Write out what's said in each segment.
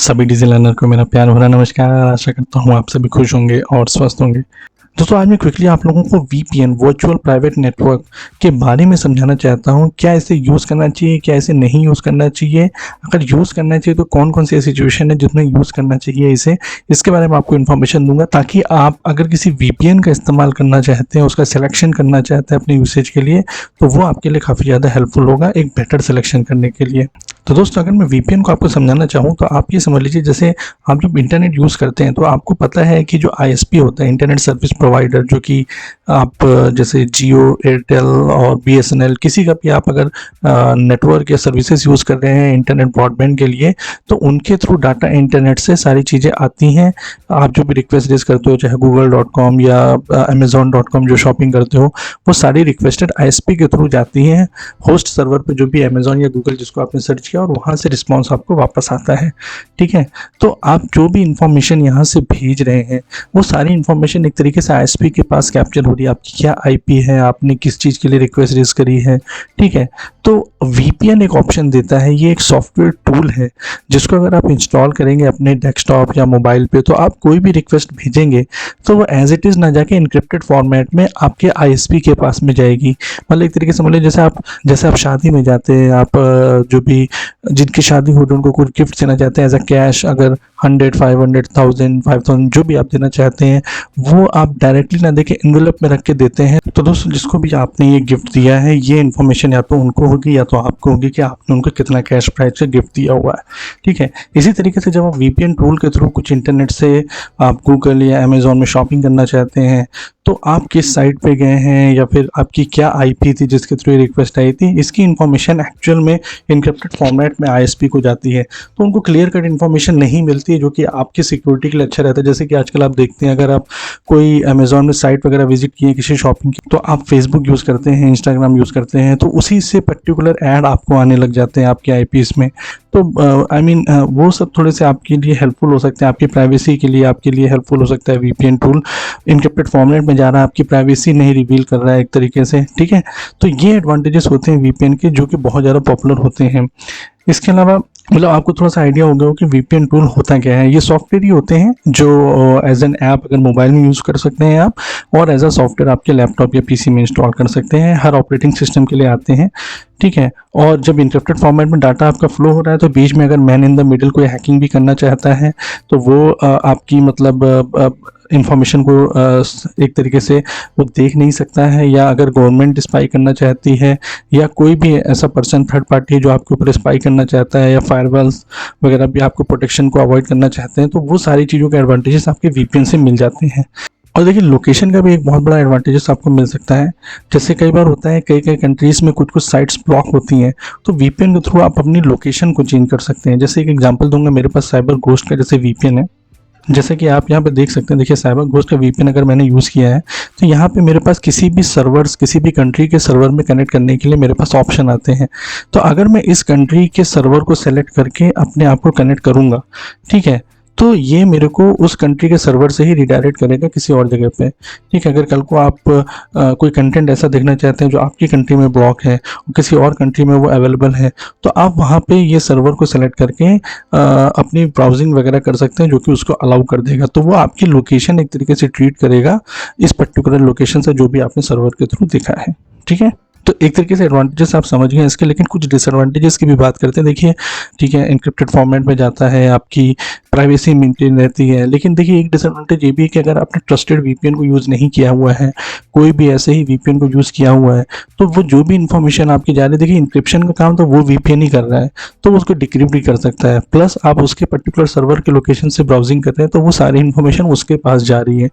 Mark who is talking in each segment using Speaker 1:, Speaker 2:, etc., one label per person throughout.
Speaker 1: सभी डिजी लर्नर को मेरा प्यार भरा नमस्कार। आशा करता हूँ आप सभी खुश होंगे और स्वस्थ होंगे। दोस्तों आज मैं क्विकली आप लोगों को वीपीएन वर्चुअल प्राइवेट नेटवर्क के बारे में समझाना चाहता हूँ। क्या इसे यूज़ करना चाहिए, क्या इसे नहीं यूज़ करना चाहिए, अगर यूज़ करना चाहिए तो कौन कौन सी सिचुएशन है जिसमें यूज़ करना चाहिए इसे, इसके बारे में आपको इन्फॉर्मेशन दूंगा ताकि आप अगर किसी वीपीएन का इस्तेमाल करना चाहते हैं, उसका सिलेक्शन करना चाहते हैं अपने यूसेज के लिए, तो वो आपके लिए काफ़ी ज़्यादा हेल्पफुल होगा एक बेटर सिलेक्शन करने के लिए। तो दोस्तों अगर मैं वीपीएन को आपको समझाना चाहूँ तो आप ये समझ लीजिए, जैसे आप जब इंटरनेट यूज़ करते हैं तो आपको पता है कि जो आईएसपी होता है, इंटरनेट सर्विस प्रोवाइडर, जो कि आप जैसे जियो, एयरटेल और बीएसएनएल, किसी का भी आप अगर नेटवर्क या सर्विसेज यूज़ कर रहे हैं इंटरनेट ब्रॉडबैंड के लिए, तो उनके थ्रू डाटा इंटरनेट से सारी चीज़ें आती हैं। आप जो भी रिक्वेस्ट रेज करते हो, चाहे google.com या amazon.com जो शॉपिंग करते हो, वो सारी रिक्वेस्टेड आईएसपी के थ्रू जाती हैं होस्ट सर्वर पे, जो भी अमेजोन या गूगल जिसको आपने सर्च किया, और वहाँ से रिस्पॉन्स आपको वापस आता है। ठीक है, तो आप जो भी इंफॉर्मेशन यहाँ से भेज रहे हैं वो सारी इंफॉर्मेशन एक तरीके से आईएसपी के पास कैप्चर हो रही है। आपकी क्या आईपी है, आपने किस चीज़ के लिए रिक्वेस्ट रेज करी है। ठीक है, तो वीपीएन एक ऑप्शन देता है, ये एक सॉफ्टवेयर टूल है जिसको अगर आप इंस्टॉल करेंगे अपने डेस्कटॉप या मोबाइल पे, तो आप कोई भी रिक्वेस्ट भेजेंगे तो वो एज इट इज़ ना जाके इनक्रिप्टेड फॉर्मेट में आपके आईएसपी के पास में जाएगी। मतलब एक तरीके से समझ लीजिए जैसे आप शादी में जाते हैं, आप जो भी जिनकी शादी हो रही उनको कुछ गिफ्ट देना चाहते हैं एज अ कैश, अगर 100, 500, 1000, 5000 जो भी आप देना चाहते हैं वो आप डायरेक्टली ना देके एनवेलप में रख के देते हैं। तो दोस्तों जिसको भी आपने ये गिफ्ट दिया है, ये इन्फॉर्मेशन या तो उनको होगी या तो आपको होगी कि आपने उनको कितना कैश प्राइस से गिफ्ट दिया हुआ है। ठीक है, इसी तरीके से जब आप वीपीएन टूल के थ्रू कुछ इंटरनेट से आप गूगल या अमेजोन में शॉपिंग करना चाहते हैं, तो आप किस साइट पे गए हैं या फिर आपकी क्या आईपी थी जिसके थ्रू ये रिक्वेस्ट आई थी, इसकी इन्फॉर्मेशन एक्चुअल में इनक्रिप्टेड फॉर्मेट में आईएसपी को जाती है। तो उनको क्लियर कट इन्फॉर्मेशन नहीं मिलती है, जो कि आपकी सिक्योरिटी के लिए अच्छा रहता है। जैसे कि आजकल आप देखते हैं, अगर आप कोई अमेजोन में साइट वगैरह विजिट किए किसी शॉपिंग की, तो आप फेसबुक यूज़ करते हैं, इंस्टाग्राम यूज़ करते हैं, तो उसी से पर्टिकुलर ऐड आपको आने लग जाते हैं आपके आईपीज़ में। तो वो सब थोड़े से आपके लिए हेल्पफुल हो सकते हैं, आपकी प्राइवेसी के लिए आपके लिए हेल्पफुल हो सकता है। वीपीएन टूल इनक्रिप्टेड फॉर्मेट में जा रहा है, आपकी प्राइवेसी नहीं रिवील कर रहा है एक तरीके से। ठीक है, तो ये एडवांटेजेस होते हैं वीपीएन के, जो कि बहुत ज़्यादा पॉपुलर होते हैं। इसके अलावा मतलब आपको थोड़ा सा आइडिया हो गया हो कि वीपीएन टूल होता क्या है। ये सॉफ्टवेयर ही होते हैं जो एज एन ऐप अगर मोबाइल में यूज़ कर सकते हैं आप, और एज अ सॉफ्टवेयर आपके लैपटॉप या पीसी में इंस्टॉल कर सकते हैं। हर ऑपरेटिंग सिस्टम के लिए आते हैं। ठीक है, और जब इंक्रिप्टेड फॉर्मेट में डाटा आपका फ्लो हो रहा है, तो बीच में अगर मैन इन द मिडिल कोई हैकिंग भी करना चाहता है, तो वो आपकी मतलब इंफॉर्मेशन को एक तरीके से वो देख नहीं सकता है। या अगर गवर्नमेंट स्पाई करना चाहती है, या कोई भी ऐसा पर्सन थर्ड पार्टी है जो आपके ऊपर स्पाई करना चाहता है, या फायरवॉल्स वगैरह भी आपको प्रोटेक्शन को अवॉइड करना चाहते हैं, तो वो सारी चीज़ों के एडवांटेजेस आपके वीपीएन से मिल जाते हैं। और देखिए लोकेशन का भी एक बहुत बड़ा एडवांटेजेस आपको मिल सकता है। जैसे कई बार होता है कई कंट्रीज़ में कुछ साइट्स ब्लॉक होती हैं, तो वीपीएन के थ्रू आप अपनी लोकेशन को चेंज कर सकते हैं। जैसे एक एग्जांपल दूंगा, मेरे पास साइबर घोस्ट का जैसे वीपीएन है, जैसे कि आप यहाँ पे देख सकते हैं। देखिए साइबर घोस्ट का वीपीएन अगर मैंने यूज़ किया है, तो यहाँ पे मेरे पास किसी भी सर्वर्स, किसी भी कंट्री के सर्वर में कनेक्ट करने के लिए मेरे पास ऑप्शन आते हैं। तो अगर मैं इस कंट्री के सर्वर को सेलेक्ट करके अपने आप को कनेक्ट करूँगा, ठीक है, तो ये मेरे को उस कंट्री के सर्वर से ही रिडायरेक्ट करेगा किसी और जगह पे। ठीक है, अगर कल को आप कोई कंटेंट ऐसा देखना चाहते हैं जो आपकी कंट्री में ब्लॉक है और किसी और कंट्री में वो अवेलेबल है, तो आप वहाँ पे ये सर्वर को सेलेक्ट करके अपनी ब्राउजिंग वगैरह कर सकते हैं, जो कि उसको अलाउ कर देगा। तो वो आपकी लोकेशन एक तरीके से ट्रीट करेगा इस पर्टिकुलर लोकेशन से जो भी आपने सर्वर के थ्रू देखा है। ठीक है, तो एक तरीके से एडवांटेजेस आप समझ गए इसके, लेकिन कुछ डिसएडवांटेजेस की भी बात करते हैं। देखिए ठीक है, इनक्रिप्टेड फॉर्मेट में जाता है, आपकी प्राइवेसी मेंटेन रहती है, लेकिन देखिए एक डिसएडवांटेज ये भी है कि अगर आपने ट्रस्टेड वीपीएन को यूज़ नहीं किया हुआ है, कोई भी ऐसे ही वीपीएन को यूज़ किया हुआ है, तो वो जो भी इन्फॉर्मेशन आपकी जा रही है, देखिए इंक्रिप्शन का काम तो वो वीपीएन ही कर रहा है, तो वो उसको डिक्रिप्ट भी कर सकता है। प्लस आप उसके पर्टिकुलर सर्वर के लोकेशन से ब्राउजिंग कर रहे हैं, तो वो सारी इन्फॉर्मेशन उसके पास जा रही है।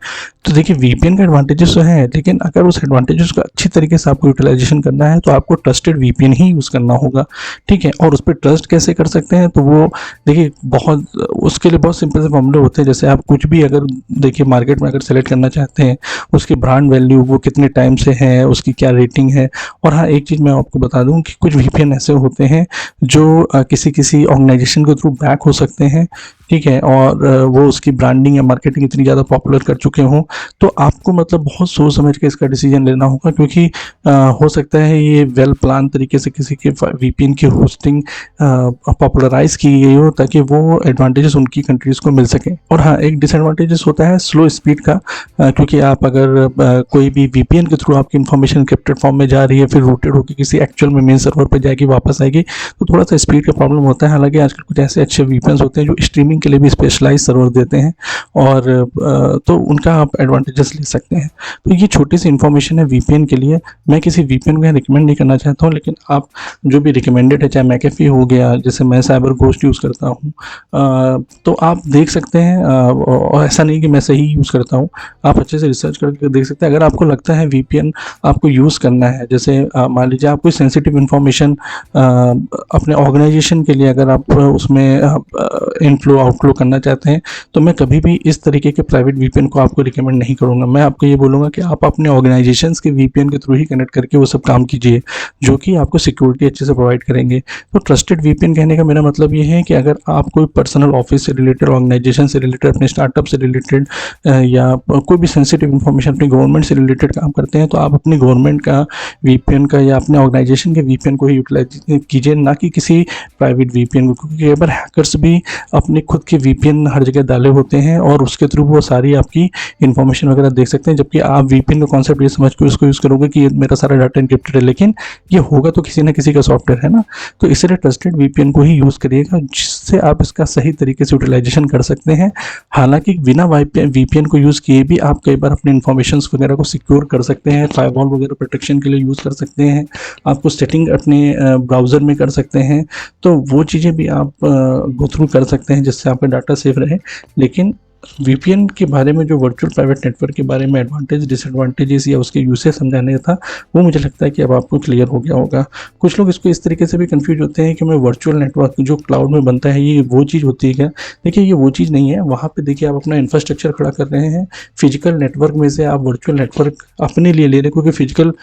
Speaker 1: तो देखिए वीपीएन का एडवांटेजेस तो है, लेकिन अगर उस एडवांटेजेस को अच्छी तरीके से आपको यूटिलाइजेशन करना है, तो आपको ट्रस्टेड वीपीएन ही यूज़ करना होगा। ठीक है, और उस पर ट्रस्ट कैसे कर सकते हैं, तो वो देखिए बहुत उसके लिए बहुत सिंपल से फॉर्मूले होते हैं। जैसे आप कुछ भी अगर देखिए मार्केट में अगर सेलेक्ट करना चाहते हैं, उसकी ब्रांड वैल्यू वो कितने टाइम से है, उसकी क्या रेटिंग है। और हाँ, एक चीज़ मैं आपको बता दूं कि कुछ वीपीएन ऐसे होते हैं जो किसी ऑर्गेनाइजेशन के थ्रू बैक हो सकते हैं। ठीक है, और वो उसकी ब्रांडिंग या मार्केटिंग इतनी ज़्यादा पॉपुलर कर चुके हों, तो आपको मतलब बहुत सोच समझ के इसका डिसीजन लेना होगा, क्योंकि हो सकता है ये वेल प्लान तरीके से किसी के वीपीएन की होस्टिंग पॉपुलराइज की गई हो ताकि वो एडवांटेजेस उनकी कंट्रीज़ को मिल सकें। और हाँ, एक डिसएडवांटेजेस होता है स्लो स्पीड का, क्योंकि आप अगर कोई भी वीपीएन के थ्रू आपकी इन्फॉर्मेशन एन्क्रिप्टेड फॉर्म में जा रही है, फिर रूटेड होकर किसी एक्चुअल में मेन सर्वर पर जाएगी, वापस आएगी, तो थोड़ा सा स्पीड का प्रॉब्लम होता है। हालांकि आजकल कुछ ऐसे अच्छे वीपीएन्स होते हैं जो स्ट्रीमिंग के लिए भी स्पेशलाइज सर्वर देते हैं, और तो उनका आप एडवांटेजेस ले सकते हैं। तो ये छोटी सी इन्फॉर्मेशन है वीपीएन के लिए। मैं किसी वीपीएन को यहाँ रिकमेंड नहीं करना चाहता हूँ, लेकिन आप जो भी रिकमेंडेड है, चाहे मैकेफी हो गया, जैसे मैं साइबर घोस्ट यूज़ करता हूँ, तो आप देख सकते हैं, और ऐसा नहीं कि मैं सही यूज़ करता हूँ, आप अच्छे से रिसर्च करके देख सकते हैं। अगर आपको लगता है वीपीएन आपको यूज़ करना है, जैसे मान लीजिए आप कोई सेंसिटिव इन्फॉर्मेशन अपने ऑर्गेनाइजेशन के लिए अगर आप उसमें इनफ्लो आउटफ्लो करना चाहते हैं, तो मैं कभी भी इस तरीके के प्राइवेट वीपीएन को आपको रिकमेंड नहीं करूँगा। मैं आपको ये बोलूँगा कि आप अपने ऑर्गेनाइजेशंस के वीपीएन के थ्रू ही कनेक्ट करके वो सब काम कीजिए, जो कि आपको सिक्योरिटी अच्छे से प्रोवाइड करेंगे। तो ट्रस्टेड वीपीएन कहने का मेरा मतलब ये है कि अगर आप कोई पर्सनल ऑफिस से रिलेटेड, ऑर्गेनाइजेशन से रिलेटेड, अपने स्टार्टअप से रिलेटेड, या कोई भी सेंसिटिव इन्फॉर्मेशन अपनी गवर्नमेंट से रिलेटेड काम करते हैं, तो आप अपनी गवर्नमेंट का वीपीएन का या अपने ऑर्गेनाइजेशन के वीपीएन को ही यूटिलाइज कीजिए, ना कि किसी प्राइवेट वीपीएन को, क्योंकि कई बार हैकर्स भी अपने खुद के वीपीएन हर जगह डाले होते हैं और उसके थ्रू वो सारी आपकी इन्फॉर्मेशन वगैरह देख सकते हैं, जबकि आप वीपीएन का कॉन्सेप्ट ये समझ के उसको यूज़ करोगे कि ये मेरा सारा डाटा इनक्रिप्टेड है, लेकिन ये होगा तो किसी ना किसी का सॉफ्टवेयर है ना। तो इसलिए ट्रस्टेड वीपीएन को ही यूज़ करिएगा, जिससे आप इसका सही तरीके से यूटिलाइजेशन कर सकते हैं। हालांकि बिना वीपीएन को यूज़ किए भी आप कई बार अपने इन्फॉर्मेशन वगैरह को सिक्योर कर सकते हैं, फायरवॉल वगैरह प्रोटेक्शन के लिए यूज़ कर सकते हैं, आपको सेटिंग अपने ब्राउज़र में कर सकते हैं, तो वो चीज़ें भी आप गो थ्रू कर सकते हैं, जिससे आपका डाटा सेफ रहे। लेकिन वीपीएन के बारे में, जो वर्चुअल प्राइवेट नेटवर्क के बारे में एडवांटेज डिसएडवांटेजेस या उसके यूसेज समझाने था, वो मुझे लगता है कि अब आपको क्लियर हो गया होगा। कुछ लोग इसको इस तरीके से भी कंफ्यूज होते हैं कि मैं वर्चुअल नेटवर्क जो क्लाउड में बनता है, ये वो चीज़ होती है क्या? देखिए, ये वो चीज़ नहीं है। वहाँ पे देखिए, आप अपना इंफ्रास्ट्रक्चर खड़ा कर रहे हैं, फिजिकल नेटवर्क में से आप वर्चुअल नेटवर्क अपने लिए ले रहे हैं, क्योंकि फिजिकल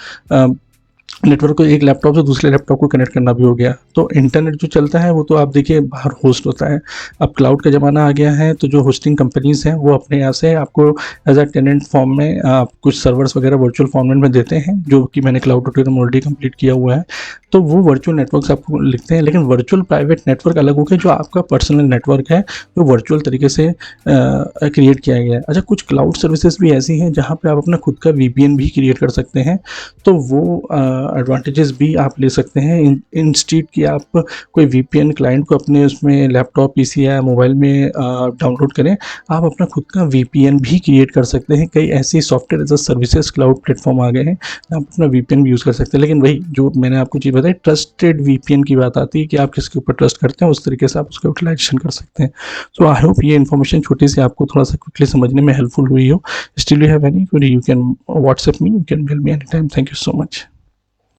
Speaker 1: नेटवर्क को एक लैपटॉप से दूसरे लैपटॉप को कनेक्ट करना भी हो गया। तो इंटरनेट जो चलता है वो तो आप देखिए बाहर होस्ट होता है। अब क्लाउड का ज़माना आ गया है, तो जो होस्टिंग कंपनीज़ हैं वो अपने यहाँ से आपको एज अ टेनेंट फॉर्म में कुछ सर्वर्स वगैरह वर्चुअल फॉर्मेट में देते हैं, जो कि मैंने क्लाउड ट्यूटोरियल ऑलरेडी कंप्लीट किया हुआ है। तो वो वर्चुअल नेटवर्क्स आपको लिखते हैं, लेकिन वर्चुअल प्राइवेट नेटवर्क अलग हो गया, जो आपका पर्सनल नेटवर्क है, जो वर्चुअल तरीके से क्रिएट किया गया है। अच्छा, कुछ क्लाउड सर्विसेज भी ऐसी हैं जहाँ पे आप अपना खुद का वीपीएन भी क्रिएट कर सकते हैं, तो वो एडवांटेजेस भी आप ले सकते हैं। इंस्टीड कि आप कोई वीपीएन क्लाइंट को अपने उसमें लैपटॉप, पीसी या मोबाइल में डाउनलोड करें, आप अपना खुद का वीपीएन भी क्रिएट कर सकते हैं। कई ऐसी software as a services cloud platform आ गए हैं, आप अपना वीपीएन भी यूज़ कर सकते हैं। लेकिन वही जो मैंने आपको चीज़ बताई, ट्रस्टेड वीपीएन की बात आती है कि आप किसके ऊपर ट्रस्ट करते हैं, उस तरीके से आप उसका यूटिलाइजेशन कर सकते हैं। सो आई होप ये इन्फॉर्मेशन छोटी सी आपको थोड़ा सा क्विकली समझने में हेल्पफुल हुई हो। Still you have any query, you can WhatsApp me, you can mail me any time. Thank you so much.